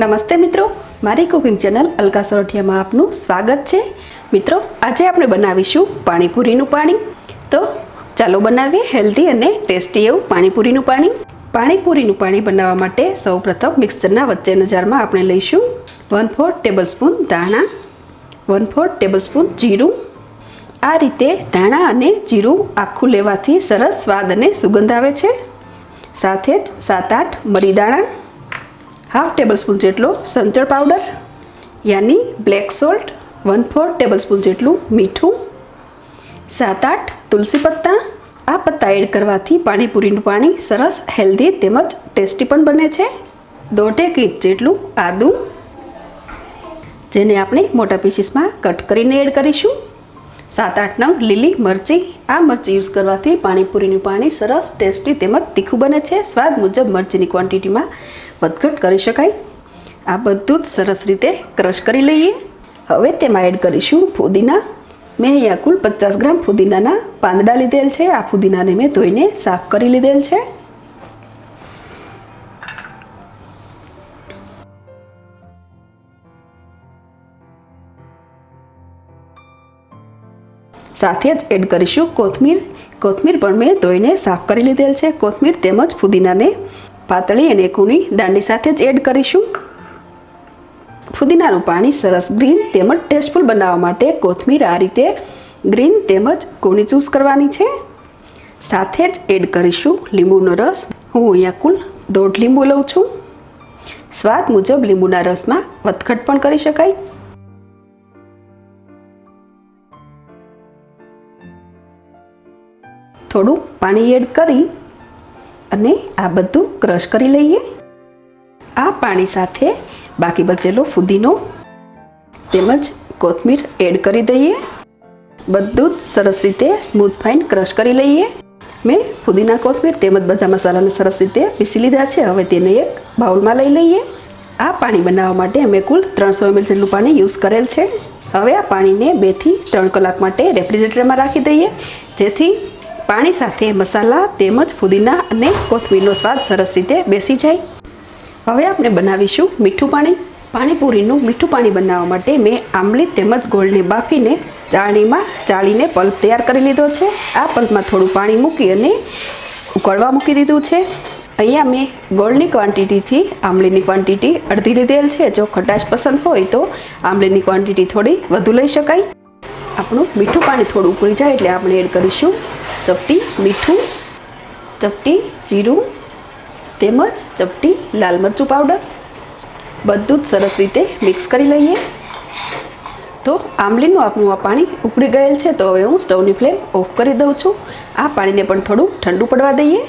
નમસ્તે મિત્રો, મારી કુકિંગ ચેનલ અલકા સોરઠિયામાં આપનું સ્વાગત છે। મિત્રો, આજે આપણે બનાવીશું પાણીપુરીનું પાણી। તો ચાલો બનાવીએ હેલ્ધી અને ટેસ્ટી એવું પાણીપુરીનું પાણી। પાણીપુરીનું પાણી બનાવવા માટે સૌપ્રથમ મિક્સરના વચ્ચેના જારમાં આપણે લઈશું 1/4 ટેબલસ્પૂન ધાણા, 1/4 ટેબલસ્પૂન જીરું। આ રીતે ધાણા અને જીરું આખું લેવાથી સરસ સ્વાદ અને સુગંધ આવે છે। સાથે જ 7-8 મરી દાણા, 1/2 ટેબલસ્પૂન જેટલો સંચળ પાવડર યાની બ્લેક સોલ્ટ, 1/4 ટેબલસ્પૂન જેટલું મીઠું, 7-8 તુલસી પત્તા। આ પત્તા એડ કરવાથી પાણીપુરીનું પાણી સરસ હેલ્ધી તેમજ ટેસ્ટી પણ બને છે। 1.5 ઇંચ જેટલું આદું, જેને આપણે મોટા પીસીસમાં કટ કરીને એડ કરીશું। 7-8 નંગ લીલી મરચી। આ મરચી યુઝ કરવાથી પાણીપુરીનું પાણી સરસ ટેસ્ટી તેમજ તીખું બને છે। સ્વાદ મુજબ મરચીની ક્વોન્ટિટીમાં વધઘટ કરી શકાય। આ બધું જ સરસ રીતે ક્રશ કરી લઈએ। હવે તેમાં એડ કરીશું ફુદીના। મેં અહીંયા કુલ 50 ગ્રામ ફુદીનાના પાંદડા લીધેલ છે। આ ફુદીનાને મેં ધોઈને સાફ કરી લીધેલ છે। સાથે જ એડ કરીશું કોથમીર। કોથમીર પણ મેં ધોઈને સાફ કરી લીધેલ છે। કોથમીર તેમજ ફુદીનાને પાતળી અને કૂણી દાંડી સાથે જ એડ કરીશું। ફુદીનાનું પાણી સરસ ગ્રીન તેમજ ટેસ્ટફુલ બનાવવા માટે કોથમીર આ રીતે ગ્રીન તેમજ કૂણી ચૂઝ કરવાની છે। સાથે જ એડ કરીશું લીંબુનો રસ। હું અહીંયા કુલ 1/2 લીંબુ લઉં છું। સ્વાદ મુજબ લીંબુના રસમાં વધઘટ પણ કરી શકાય। થોડું પાણી એડ કરી અને આ બધું ક્રશ કરી લઈએ। આ પાણી સાથે બાકી બચેલો ફુદીનો તેમજ કોથમીર એડ કરી દઈએ। બધું જ સરસ રીતે સ્મૂથ ફાઇન ક્રશ કરી લઈએ। મેં ફુદીના, કોથમીર તેમજ બધા મસાલાને સરસ રીતે પીસી લીધા છે। હવે તેને એક બાઉલમાં લઈ લઈએ। આ પાણી બનાવવા માટે અમે કુલ 300 ml જેટલું પાણી યુઝ કરેલ છે। હવે આ પાણીને 2 થી 3 કલાક માટે રેફ્રિજરેટરમાં રાખી દઈએ, જેથી પાણી સાથે મસાલા તેમજ ફુદીના અને કોથમીરનો સ્વાદ સરસ રીતે બેસી જાય। હવે આપણે બનાવીશું મીઠું પાણી। પાણીપુરીનું મીઠું પાણી બનાવવા માટે મેં આંબલી તેમજ ગોળને બાફીને ચાળણીમાં ચાળીને પલ્પ તૈયાર કરી લીધો છે। આ પલ્પમાં થોડું પાણી મૂકી અને ઉકળવા મૂકી દીધું છે। અહીંયા મેં ગોળની ક્વોન્ટિટીથી આંબલીની ક્વોન્ટિટી અડધી લીધેલ છે। જો ખટાશ પસંદ હોય તો આંબલીની ક્વોન્ટિટી થોડી વધુ લઈ શકાય। આપણું મીઠું પાણી થોડું ઉકળી જાય એટલે આપણે એડ કરીશું ચપટી મીઠું, ચપટી જીરું તેમજ ચપટી લાલ મરચું પાવડર। બધું જ સરસ રીતે મિક્સ કરી લઈએ। તો આંબલીનું આપણું આ પાણી ઉકળી ગયેલ છે, તો હવે હું સ્ટવની ફ્લેમ ઓફ કરી દઉં છું। આ પાણીને પણ થોડું ઠંડુ પડવા દઈએ।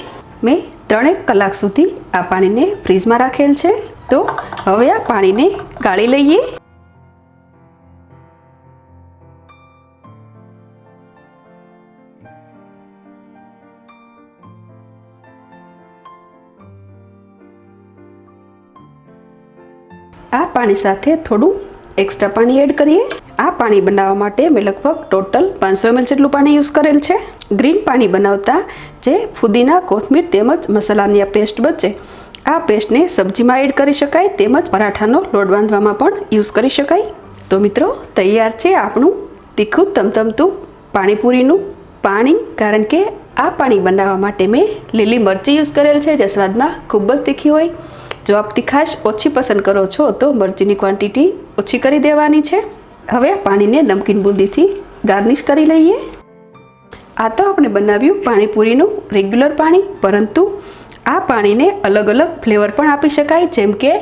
મેં 3 કલાક સુધી આ પાણીને ફ્રીજમાં રાખેલ છે। તો હવે આ પાણીને ગાળી લઈએ। આ પાણી સાથે થોડું એક્સ્ટ્રા પાણી એડ કરીએ। આ પાણી બનાવવા માટે મેં લગભગ ટોટલ 500 ml જેટલું પાણી યુઝ કરેલ છે। ગ્રીન પાણી બનાવતા જે ફુદીના, કોથમીર તેમજ મસાલાની આ પેસ્ટ બચે, આ પેસ્ટને સબ્જીમાં એડ કરી શકાય તેમજ પરાઠાનો લોટ બાંધવામાં પણ યુઝ કરી શકાય। તો મિત્રો, તૈયાર છે આપણું તીખું તમતમતું પાણીપુરીનું પાણી। કારણ કે આ પાણી બનાવવા માટે મેં લીલી મરચી યુઝ કરેલ છે, જે સ્વાદમાં ખૂબ જ તીખી હોય। જો આપ તીખાશ ઓછી પસંદ કરો છો તો મરચીની ક્વોન્ટિટી ઓછી કરી દેવાની છે। હવે આ પાણીને નમકીન બુંદીથી ગાર્નિશ કરી લઈએ। આ તો આપણે બનાવ્યું પાણીપુરીનું રેગ્યુલર પાણી, પરંતુ આ પાણીને અલગ અલગ ફ્લેવર પણ આપી શકાય, જેમ કે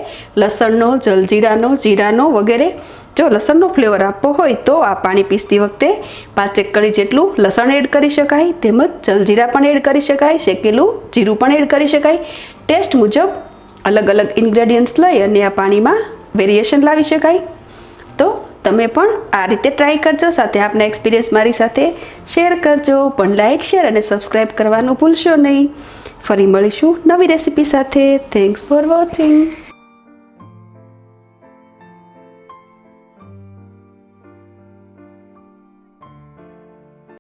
લસણનો, જલજીરાનો, જીરાનો વગેરે। જો લસણનો ફ્લેવર આપવો હોય તો આ પાણી પીસતી વખતે 5 કળી જેટલું લસણ એડ કરી શકાય તેમજ જલજીરા પણ એડ કરી શકાય, શેકેલું જીરું પણ એડ કરી શકાય। ટેસ્ટ મુજબ અલગ અલગ ઇન્ગ્રેડિયન્ટ્સ લઈ અને આ પાણીમાં વેરિએશન લાવી શકાય। તો તમે પણ આ રીતે ટ્રાય કરજો, સાથે આપના એક્સપિરિયન્સ મારી સાથે શેર કરજો। પણ લાઇક, શેર અને સબસ્ક્રાઈબ કરવાનું ભૂલશો નહીં। ફરી મળીશું નવી રેસીપી સાથે। Thanks for watching.